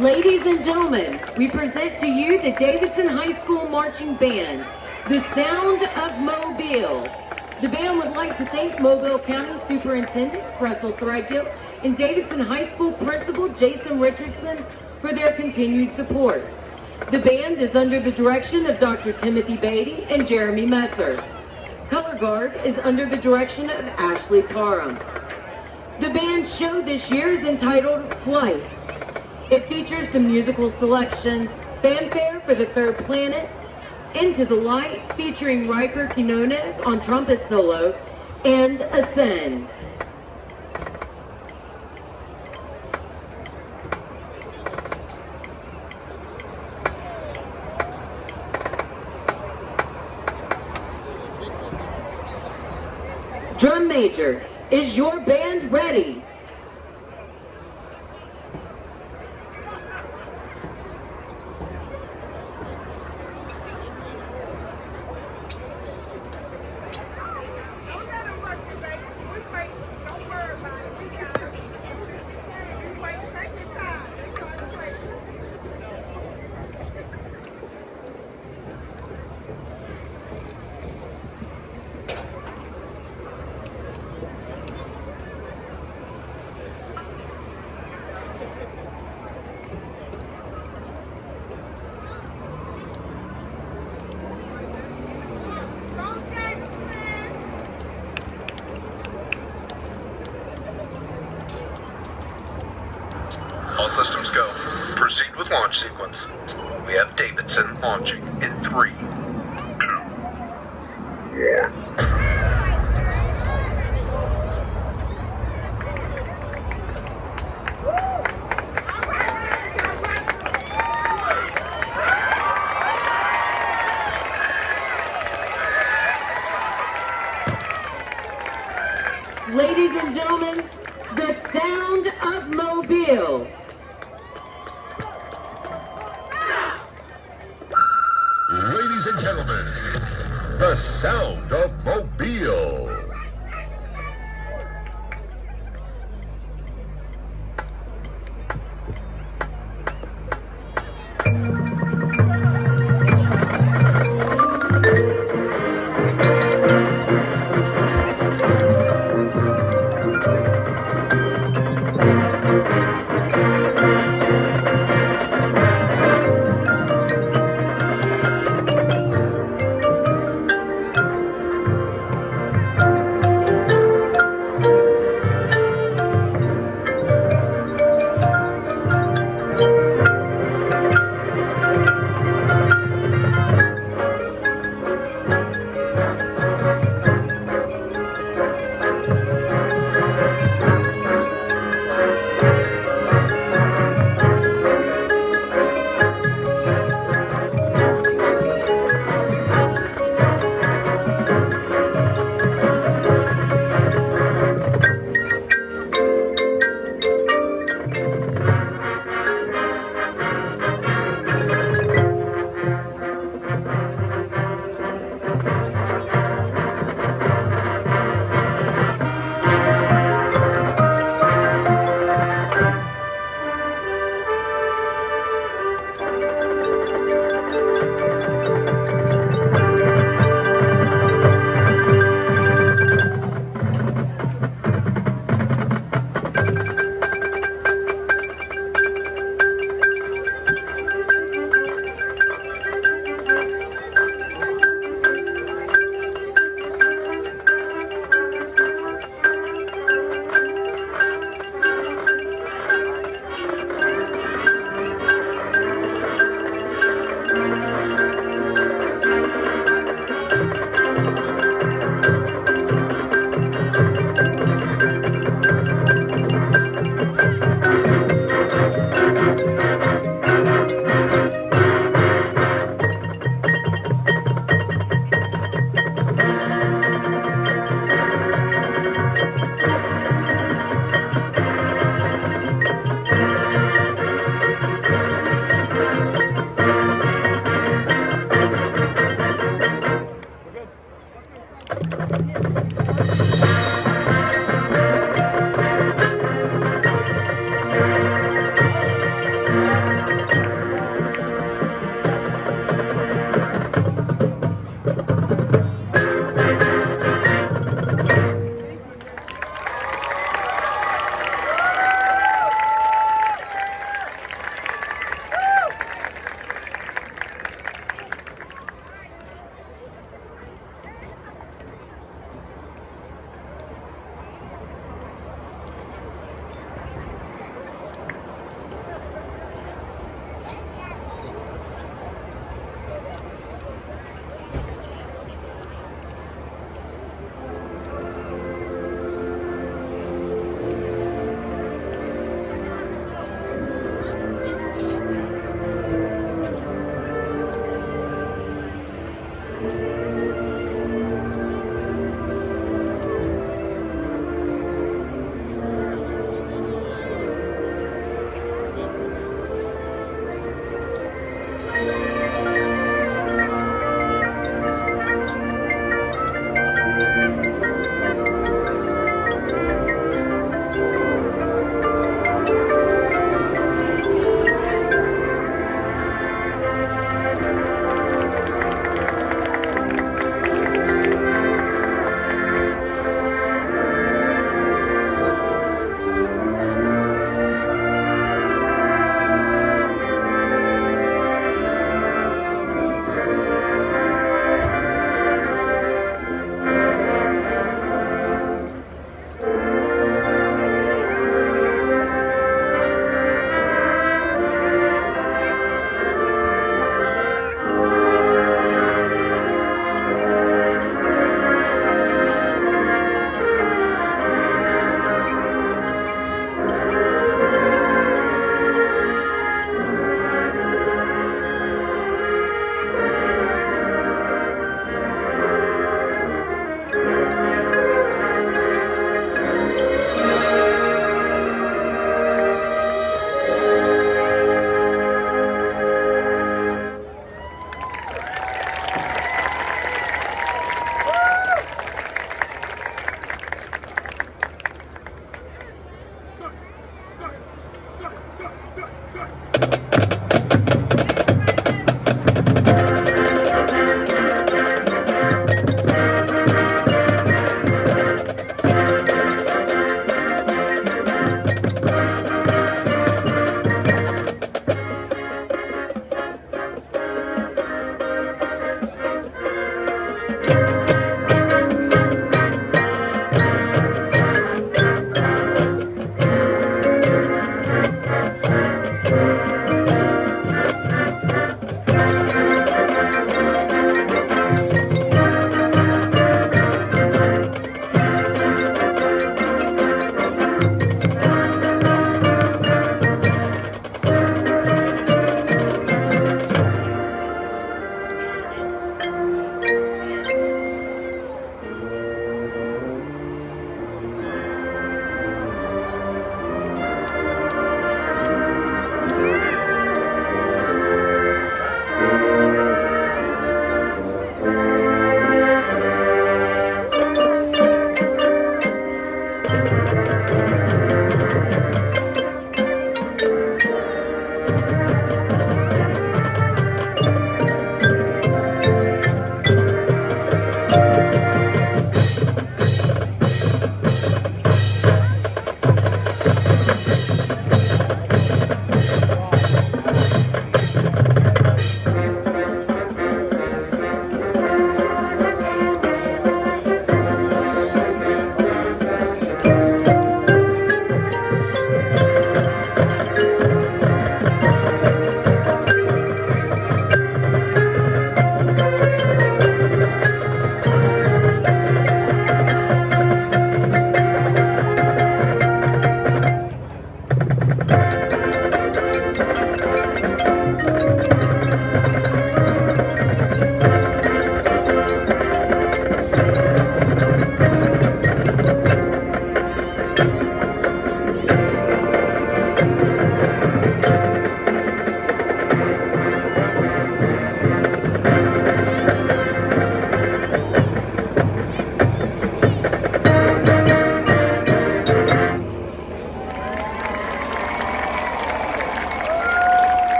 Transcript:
Ladies and gentlemen, we present to you the Davidson High School Marching Band, the Sound of Mobile. The band would like to thank Mobile County Superintendent Russell Threadgill and Davidson High School Principal Jason Richardson for their continued support. The band is under the direction of Dr. Timothy Beatty and Jeremy Messer. Color Guard is under the direction of Ashley Parham. The band's show this year is entitled Flight. It features the musical selections Fanfare for the Third Planet, Into the Light featuring Riker Quinones on trumpet solo, and Ascend. Drum major, is your band ready? All systems go. Proceed with launch sequence. We have Davidson launching in 3, 2, 1. Ladies and gentlemen, the Sound of Mobile. Ladies and gentlemen, the Sound of Mobile.